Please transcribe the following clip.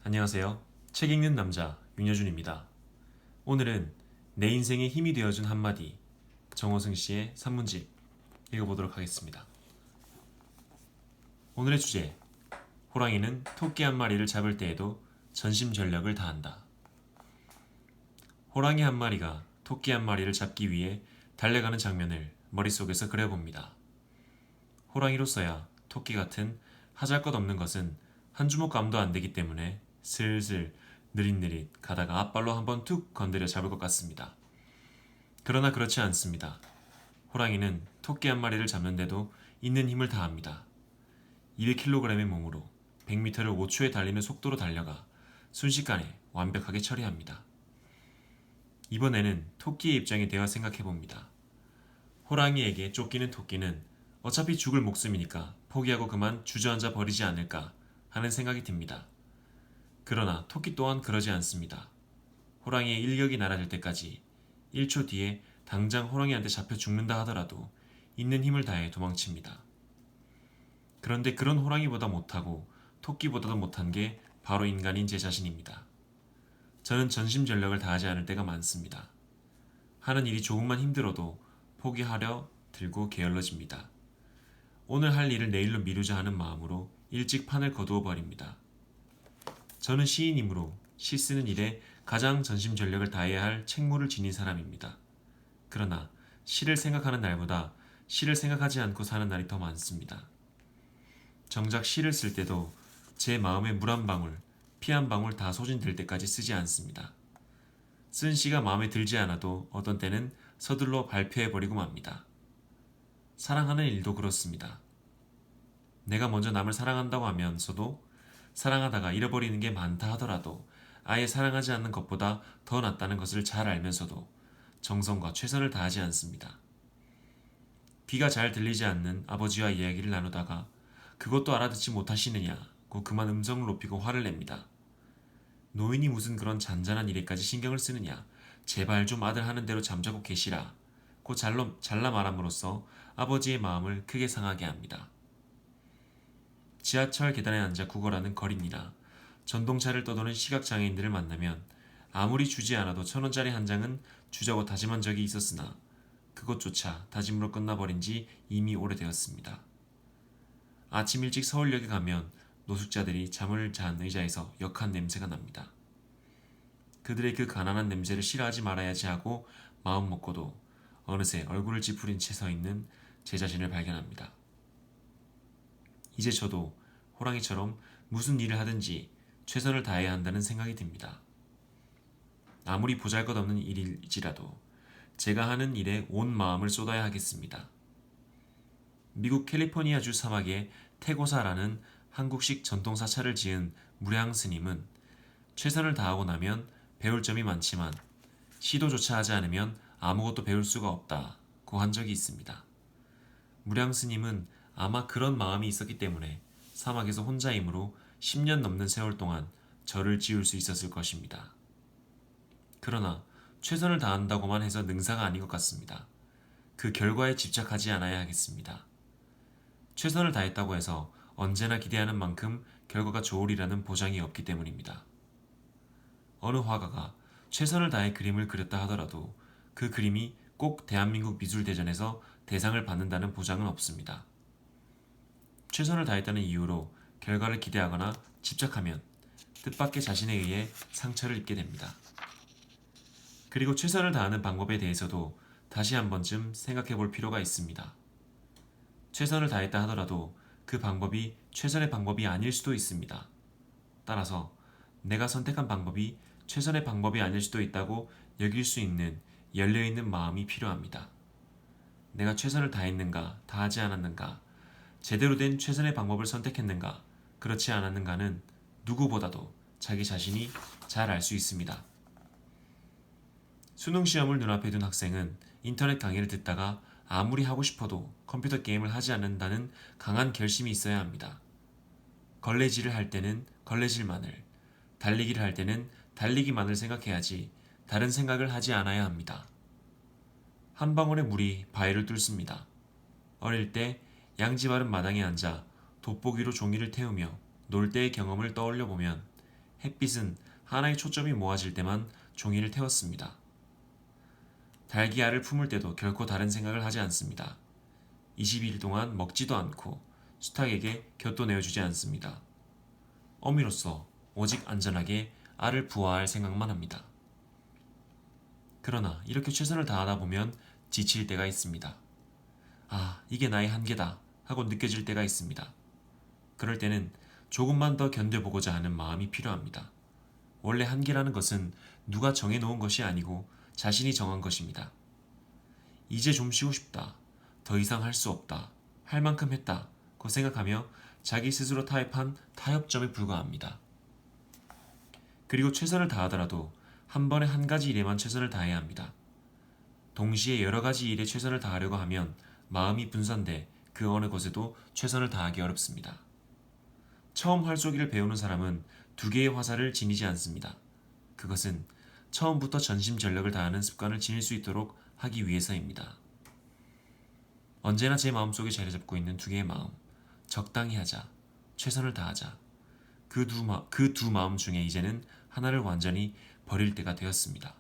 안녕하세요. 책 읽는 남자 윤여준입니다. 오늘은 내 인생에 힘이 되어준 한마디 정호승 씨의 산문집 읽어보도록 하겠습니다. 오늘의 주제 호랑이는 토끼 한 마리를 잡을 때에도 전심전력을 다한다. 호랑이 한 마리가 토끼 한 마리를 잡기 위해 달려가는 장면을 머릿속에서 그려봅니다. 호랑이로서야 토끼 같은 하잘것없는 것은 한 주먹감도 안 되기 때문에 슬슬 느릿느릿 가다가 앞발로 한번 툭 건드려 잡을 것 같습니다. 그러나 그렇지 않습니다. 호랑이는 토끼 한 마리를 잡는데도 있는 힘을 다합니다. 200kg의 몸으로 100m를 5초에 달리는 속도로 달려가 순식간에 완벽하게 처리합니다. 이번에는 토끼의 입장에 대해 생각해봅니다. 호랑이에게 쫓기는 토끼는 어차피 죽을 목숨이니까 포기하고 그만 주저앉아 버리지 않을까 하는 생각이 듭니다. 그러나 토끼 또한 그러지 않습니다. 호랑이의 일격이 날아들 때까지 1초 뒤에 당장 호랑이한테 잡혀 죽는다 하더라도 있는 힘을 다해 도망칩니다. 그런데 그런 호랑이보다 못하고 토끼보다도 못한 게 바로 인간인 제 자신입니다. 저는 전심전력을 다하지 않을 때가 많습니다. 하는 일이 조금만 힘들어도 포기하려 들고 게을러집니다. 오늘 할 일을 내일로 미루자 하는 마음으로 일찍 판을 거두어 버립니다. 저는 시인이므로 시 쓰는 일에 가장 전심전력을 다해야 할 책무를 지닌 사람입니다. 그러나 시를 생각하는 날보다 시를 생각하지 않고 사는 날이 더 많습니다. 정작 시를 쓸 때도 제 마음에 물 한 방울, 피 한 방울 다 소진될 때까지 쓰지 않습니다. 쓴 시가 마음에 들지 않아도 어떤 때는 서둘러 발표해버리고 맙니다. 사랑하는 일도 그렇습니다. 내가 먼저 남을 사랑한다고 하면서도 사랑하다가 잃어버리는 게 많다 하더라도 아예 사랑하지 않는 것보다 더 낫다는 것을 잘 알면서도 정성과 최선을 다하지 않습니다. 귀가 잘 들리지 않는 아버지와 이야기를 나누다가 그것도 알아듣지 못하시느냐고 그만 음성을 높이고 화를 냅니다. 노인이 무슨 그런 잔잔한 일에까지 신경을 쓰느냐, 제발 좀 아들 하는 대로 잠자고 계시라 고 잘라 말함으로써 아버지의 마음을 크게 상하게 합니다. 지하철 계단에 앉아 구걸하는 거린이나 전동차를 떠도는 시각장애인들을 만나면 아무리 주지 않아도 1,000원짜리 한 장은 주자고 다짐한 적이 있었으나 그것조차 다짐으로 끝나버린 지 이미 오래되었습니다. 아침 일찍 서울역에 가면 노숙자들이 잠을 잔 의자에서 역한 냄새가 납니다. 그들의 그 가난한 냄새를 싫어하지 말아야지 하고 마음 먹고도 어느새 얼굴을 찌푸린 채 서 있는 제 자신을 발견합니다. 이제 저도 호랑이처럼 무슨 일을 하든지 최선을 다해야 한다는 생각이 듭니다. 아무리 보잘것없는 일일지라도 제가 하는 일에 온 마음을 쏟아야 하겠습니다. 미국 캘리포니아주 사막에 태고사라는 한국식 전통사찰을 지은 무량 스님은 최선을 다하고 나면 배울 점이 많지만 시도조차 하지 않으면 아무것도 배울 수가 없다고 한 적이 있습니다. 무량 스님은 아마 그런 마음이 있었기 때문에 사막에서 혼자이므로 10년 넘는 세월 동안 절을 지을 수 있었을 것입니다. 그러나 최선을 다한다고만 해서 능사가 아닌 것 같습니다. 그 결과에 집착하지 않아야 하겠습니다. 최선을 다했다고 해서 언제나 기대하는 만큼 결과가 좋으리라는 보장이 없기 때문입니다. 어느 화가가 최선을 다해 그림을 그렸다 하더라도 그 그림이 꼭 대한민국 미술대전에서 대상을 받는다는 보장은 없습니다. 최선을 다했다는 이유로 결과를 기대하거나 집착하면 뜻밖의 자신에 의해 상처를 입게 됩니다. 그리고 최선을 다하는 방법에 대해서도 다시 한 번쯤 생각해 볼 필요가 있습니다. 최선을 다했다 하더라도 그 방법이 최선의 방법이 아닐 수도 있습니다. 따라서 내가 선택한 방법이 최선의 방법이 아닐 수도 있다고 여길 수 있는 열려있는 마음이 필요합니다. 내가 최선을 다했는가, 다하지 않았는가, 제대로 된 최선의 방법을 선택했는가, 그렇지 않았는가는 누구보다도 자기 자신이 잘 알 수 있습니다. 수능 시험을 눈앞에 둔 학생은 인터넷 강의를 듣다가 아무리 하고 싶어도 컴퓨터 게임을 하지 않는다는 강한 결심이 있어야 합니다. 걸레질을 할 때는 걸레질만을, 달리기를 할 때는 달리기만을 생각해야지 다른 생각을 하지 않아야 합니다. 한 방울의 물이 바위를 뚫습니다. 어릴 때 양지 바른 마당에 앉아 돋보기로 종이를 태우며 놀 때의 경험을 떠올려 보면 햇빛은 하나의 초점이 모아질 때만 종이를 태웠습니다. 닭이 알을 품을 때도 결코 다른 생각을 하지 않습니다. 22일 동안 먹지도 않고 수탉에게 곁도 내어주지 않습니다. 어미로서 오직 안전하게 알을 부화할 생각만 합니다. 그러나 이렇게 최선을 다하다 보면 지칠 때가 있습니다. 아, 이게 나의 한계다 하고 느껴질 때가 있습니다. 그럴 때는 조금만 더 견뎌보고자 하는 마음이 필요합니다. 원래 한계라는 것은 누가 정해놓은 것이 아니고 자신이 정한 것입니다. 이제 좀 쉬고 싶다. 더 이상 할 수 없다. 할 만큼 했다. 고 생각하며 자기 스스로 타협한 타협점에 불과합니다. 그리고 최선을 다하더라도 한 번에 한 가지 일에만 최선을 다해야 합니다. 동시에 여러 가지 일에 최선을 다하려고 하면 마음이 분산돼 그 어느 곳에도 최선을 다하기 어렵습니다. 처음 활쏘기를 배우는 사람은 두 개의 화살을 지니지 않습니다. 그것은 처음부터 전심전력을 다하는 습관을 지닐 수 있도록 하기 위해서입니다. 언제나 제 마음속에 자리 잡고 있는 두 개의 마음, 적당히 하자, 최선을 다하자. 그 두 마음 중에 이제는 하나를 완전히 버릴 때가 되었습니다.